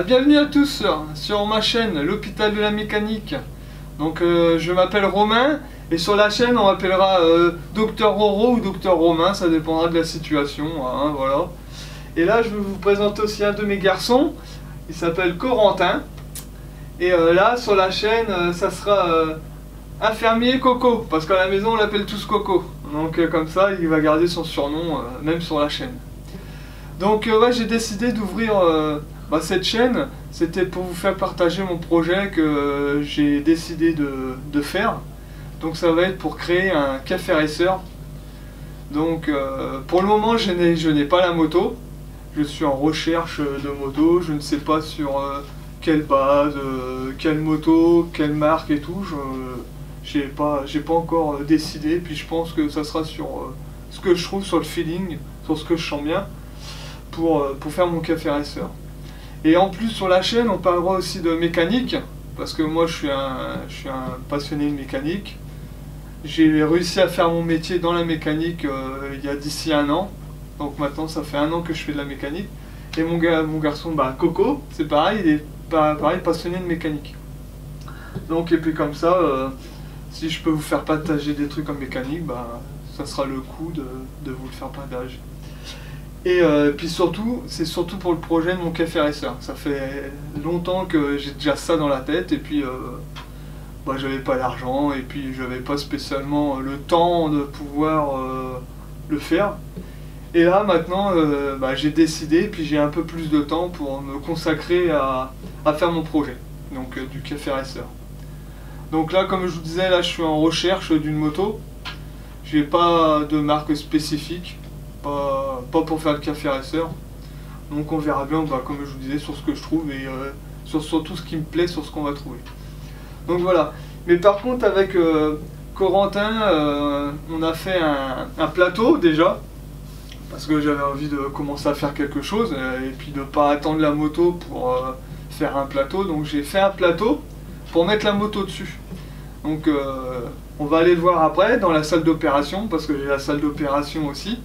Bienvenue à tous sur ma chaîne, l'hôpital de la mécanique. Donc je m'appelle Romain et sur la chaîne on m'appellera Docteur Roro ou Docteur Romain, ça dépendra de la situation, hein, voilà. Et là je vais vous présenter aussi un de mes garçons, il s'appelle Corentin. Et là sur la chaîne ça sera infirmier Coco, parce qu'à la maison on l'appelle tous Coco. Donc comme ça il va garder son surnom même sur la chaîne. Donc ouais, j'ai décidé d'ouvrir cette chaîne, c'était pour vous faire partager mon projet que j'ai décidé de faire. Donc ça va être pour créer un café racer. Donc pour le moment je n'ai pas la moto, je suis en recherche de moto, je ne sais pas sur quelle base, quelle moto, quelle marque et tout, j'ai pas encore décidé, puis je pense que ça sera sur ce que je trouve, sur le feeling, sur ce que je sens bien, pour faire mon café racer. Et en plus sur la chaîne on parlera aussi de mécanique, parce que moi je suis un passionné de mécanique. J'ai réussi à faire mon métier dans la mécanique il y a d'ici un an, donc maintenant ça fait un an que je fais de la mécanique. Et mon garçon Coco, c'est pareil, il est pareil passionné de mécanique. Donc et puis comme ça, si je peux vous faire partager des trucs en mécanique, ça sera le coup de vous le faire partager. Et puis surtout, c'est surtout pour le projet de mon café racer. Ça fait longtemps que j'ai déjà ça dans la tête, et puis j'avais pas l'argent, et puis j'avais pas spécialement le temps de pouvoir le faire. Et là maintenant, j'ai décidé, puis j'ai un peu plus de temps pour me consacrer à faire mon projet, donc du café racer. Donc là, comme je vous disais, là je suis en recherche d'une moto. J'ai pas de marque spécifique. Pas pour faire le café racer, donc on verra bien, comme je vous disais, sur ce que je trouve et sur tout ce qui me plaît, sur ce qu'on va trouver. Donc voilà. Mais par contre avec Corentin, on a fait un plateau déjà, parce que j'avais envie de commencer à faire quelque chose et puis de pas attendre la moto pour faire un plateau. Donc j'ai fait un plateau pour mettre la moto dessus. Donc on va aller le voir après dans la salle d'opération, parce que j'ai la salle d'opération aussi.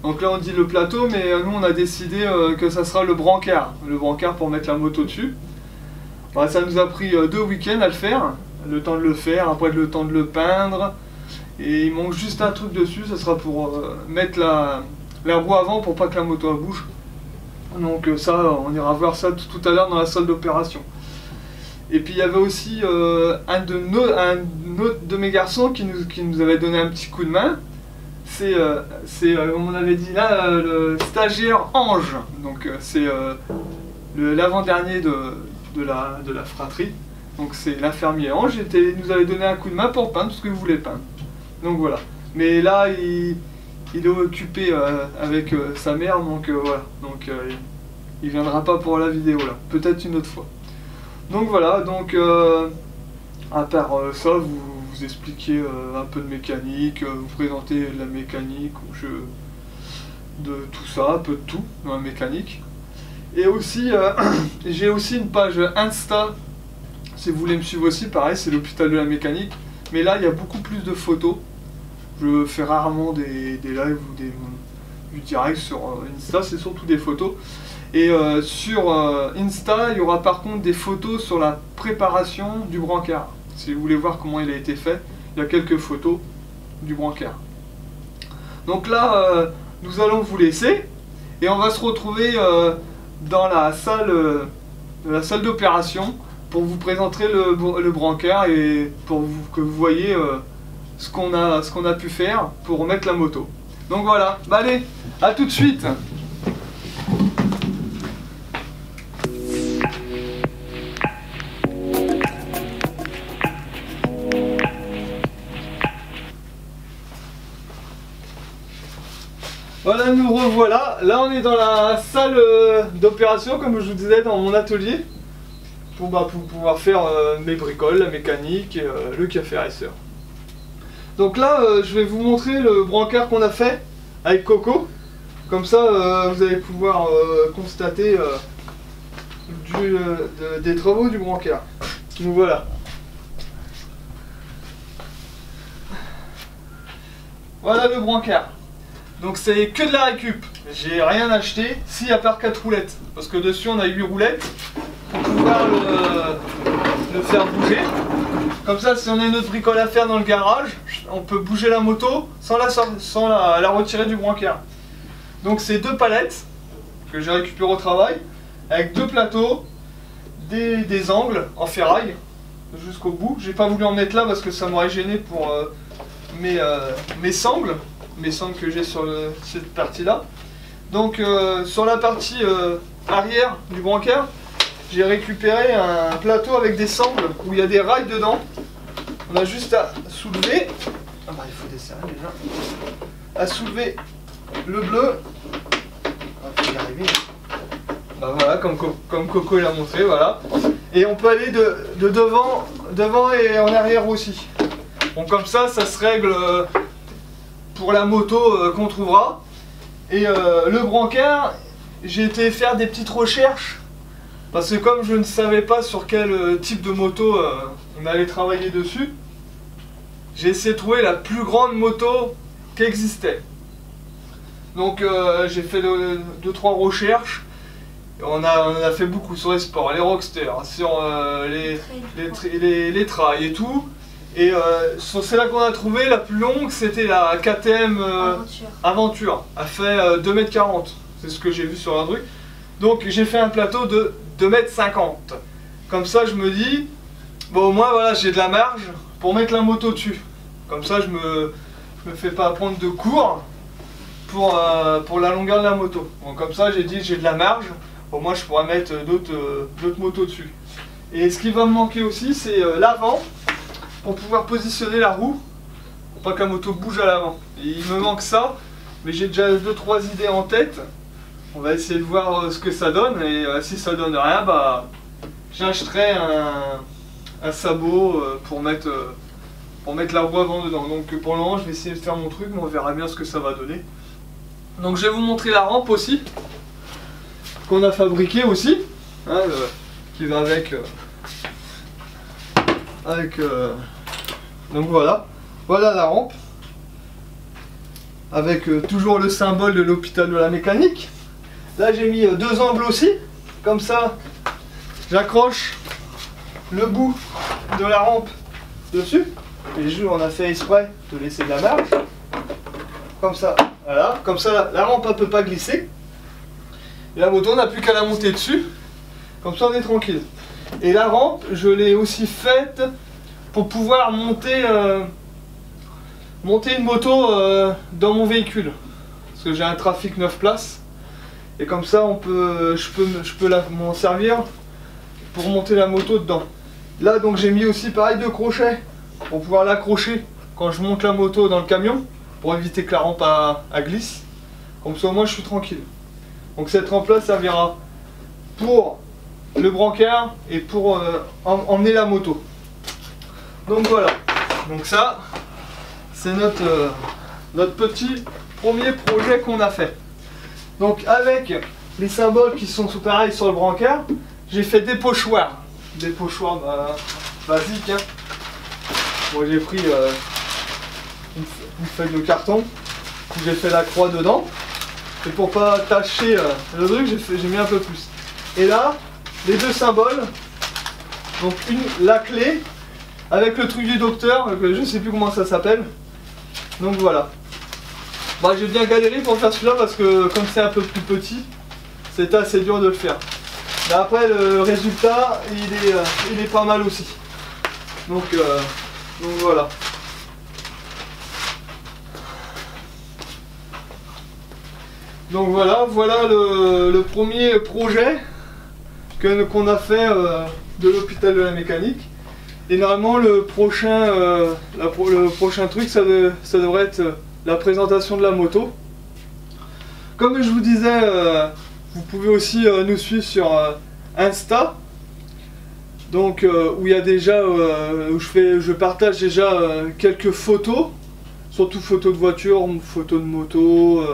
Donc là on dit le plateau, mais nous on a décidé que ça sera le brancard pour mettre la moto dessus. Ça nous a pris 2 week-ends à le faire, le temps de le faire, après le temps de le peindre, et il manque juste un truc dessus, ça sera pour mettre la roue avant pour pas que la moto bouge. Donc ça, on ira voir ça tout à l'heure dans la salle d'opération. Et puis il y avait aussi un autre de mes garçons qui nous avait donné un petit coup de main. C'est comme on avait dit là, le stagiaire Ange. Donc c'est l'avant-dernier de la fratrie. Donc c'est l'infirmier Ange, il nous avait donné un coup de main pour peindre ce que vous voulez peindre. Donc voilà. Mais là il est occupé avec sa mère, donc voilà. Donc il viendra pas pour la vidéo là. Peut-être une autre fois. Donc voilà, donc à part ça, vous expliquer un peu de mécanique, vous présenter de la mécanique, de tout ça, un peu de tout dans la mécanique. Et aussi, j'ai aussi une page Insta, si vous voulez me suivre aussi, pareil, c'est l'hôpital de la mécanique. Mais là, il y a beaucoup plus de photos. Je fais rarement des lives ou du direct sur Insta, c'est surtout des photos. Et sur Insta, il y aura par contre des photos sur la préparation du brancard. Si vous voulez voir comment il a été fait, il y a quelques photos du brancard. Donc là, nous allons vous laisser et on va se retrouver dans la salle d'opération pour vous présenter le brancard et pour que vous voyez ce qu'on a pu faire pour mettre la moto. Donc voilà, allez, à tout de suite. Voilà, nous revoilà. Là, on est dans la salle d'opération, comme je vous disais, dans mon atelier, pour pouvoir faire mes bricoles, la mécanique et le café racer. Donc là, je vais vous montrer le brancard qu'on a fait avec Coco. Comme ça, vous allez pouvoir constater des travaux du brancard. Donc voilà. Voilà le brancard. Donc c'est que de la récup. J'ai rien acheté, si à part 4 roulettes. Parce que dessus on a 8 roulettes pour pouvoir le faire bouger. Comme ça, si on a une autre bricole à faire dans le garage, on peut bouger la moto sans la retirer du branquard. Donc c'est 2 palettes que j'ai récupérées au travail, avec 2 plateaux, des angles en ferraille jusqu'au bout. J'ai pas voulu en mettre là parce que ça m'aurait gêné pour mes sangles que j'ai sur cette partie là. Donc sur la partie arrière du brancard, j'ai récupéré un plateau avec des sangles où il y a des rails dedans. On a juste à soulever, ah bah il faut desserrer déjà, à soulever le bleu. On va y arriver. Bah voilà, comme Coco l'a montré, voilà. Et on peut aller de devant et en arrière aussi. Donc comme ça se règle pour la moto qu'on trouvera. Et le brancard, j'ai été faire des petites recherches. Parce que comme je ne savais pas sur quel type de moto on allait travailler dessus, j'ai essayé de trouver la plus grande moto qui existait. Donc j'ai fait 2-3 recherches. On a fait beaucoup sur les sports, les rocksters, sur les trails et tout. Et c'est là qu'on a trouvé la plus longue, c'était la KTM Aventure. Elle fait 2,40 m. C'est ce que j'ai vu sur un truc. Donc j'ai fait un plateau de 2,50 m. Comme ça je me dis, bon au moins voilà, j'ai de la marge pour mettre la moto dessus. Comme ça je me fais pas prendre de cours pour la longueur de la moto. Donc comme ça j'ai dit j'ai de la marge, au moins je pourrais mettre d'autres motos dessus. Et ce qui va me manquer aussi c'est l'avant, pour pouvoir positionner la roue, pour pas que la moto bouge à l'avant. Il me manque ça, mais j'ai déjà 2-3 idées en tête. On va essayer de voir ce que ça donne, et si ça donne rien, bah j'achèterai un sabot pour mettre la roue avant dedans. Donc pour le moment je vais essayer de faire mon truc, mais on verra bien ce que ça va donner. Donc je vais vous montrer la rampe aussi, qu'on a fabriquée aussi, hein, qui va avec... donc voilà la rampe, avec toujours le symbole de l'hôpital de la mécanique. Là j'ai mis 2 angles aussi, comme ça j'accroche le bout de la rampe dessus, et on a fait exprès de laisser de la marge, comme ça, voilà, comme ça la rampe ne peut pas glisser, et la moto on n'a plus qu'à la monter dessus, comme ça on est tranquille. Et la rampe je l'ai aussi faite pour pouvoir monter une moto dans mon véhicule, parce que j'ai un Trafic 9 places. Et comme ça, je peux m'en servir pour monter la moto dedans. Là, donc j'ai mis aussi pareil 2 crochets pour pouvoir l'accrocher quand je monte la moto dans le camion, pour éviter que la rampe glisse. Comme ça, moi, je suis tranquille. Donc cette rampe-là servira pour le brancard et pour emmener la moto. Donc voilà. Donc ça, c'est notre petit premier projet qu'on a fait. Donc avec les symboles qui sont pareils sur le brancard, j'ai fait des pochoirs. Des pochoirs basiques. Hein. Moi j'ai pris une feuille de carton, j'ai fait la croix dedans. Et pour pas tâcher le truc, j'ai mis un peu plus. Et là, les 2 symboles, donc la clé, avec le truc du docteur, je sais plus comment ça s'appelle. Donc voilà. Bah, j'ai bien galéré pour faire celui-là parce que comme c'est un peu plus petit, c'était assez dur de le faire. Mais après le résultat, il est pas mal aussi. Donc voilà. Donc voilà le premier projet qu'on a fait de l'hôpital de la mécanique. Et normalement le prochain truc ça devrait être la présentation de la moto. Comme je vous disais, vous pouvez aussi nous suivre sur Insta, donc où il y a déjà où je partage déjà quelques photos, surtout photos de voiture, photos de moto,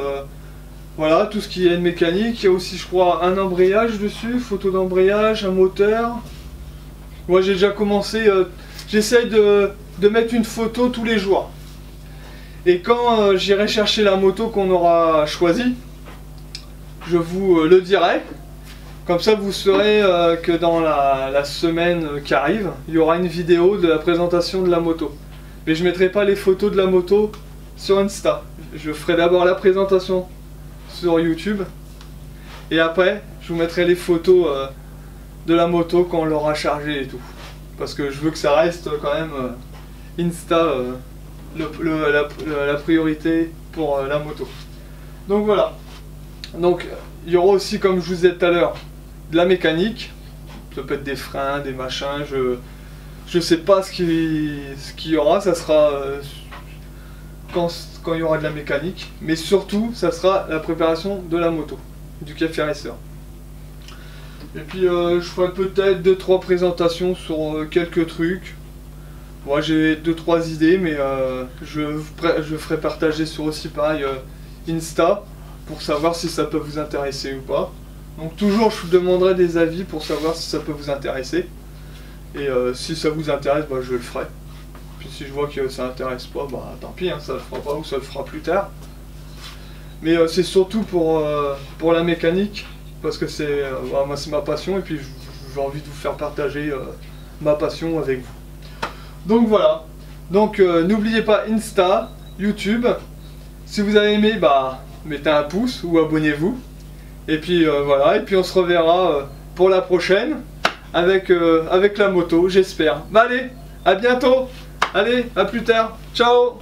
voilà, tout ce qui est mécanique. Il y a aussi je crois un embrayage dessus, photo d'embrayage, un moteur. Moi j'ai déjà commencé, j'essaye de mettre une photo tous les jours. Et quand j'irai chercher la moto qu'on aura choisie, je vous le dirai. Comme ça vous saurez que dans la semaine qui arrive, il y aura une vidéo de la présentation de la moto. Mais je ne mettrai pas les photos de la moto sur Insta. Je ferai d'abord la présentation sur YouTube. Et après, je vous mettrai les photos de la moto quand on l'aura chargée et tout. Parce que je veux que ça reste quand même Insta la priorité pour la moto. Donc voilà. Donc il y aura aussi, comme je vous disais tout à l'heure, de la mécanique. Ça peut être des freins, des machins. Je sais pas ce qu'il y aura. Ça sera quand il y aura de la mécanique. Mais surtout, ça sera la préparation de la moto, du café racer. Et puis je ferai peut-être 2-3 présentations sur quelques trucs. Moi j'ai 2-3 idées, mais je ferai partager sur aussi pareil Insta pour savoir si ça peut vous intéresser ou pas. Donc toujours je vous demanderai des avis pour savoir si ça peut vous intéresser. Et si ça vous intéresse, bah, je le ferai. Puis si je vois que ça intéresse pas, bah tant pis, hein, ça le fera pas ou ça le fera plus tard. Mais c'est surtout pour la mécanique. Parce que moi c'est ma passion et puis j'ai envie de vous faire partager ma passion avec vous. Donc voilà. Donc n'oubliez pas Insta, YouTube. Si vous avez aimé, bah mettez un pouce ou abonnez-vous. Et puis voilà. Et puis on se reverra pour la prochaine avec la moto, j'espère. Bah allez, à bientôt. Allez, à plus tard. Ciao.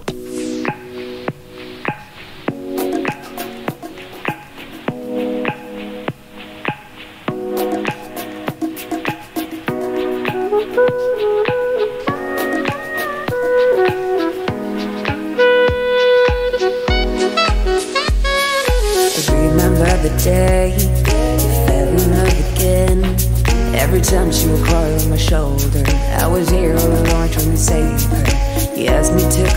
The day you fell in love again. Every time she would cry on my shoulder, I was here all along trying to save her. You asked me to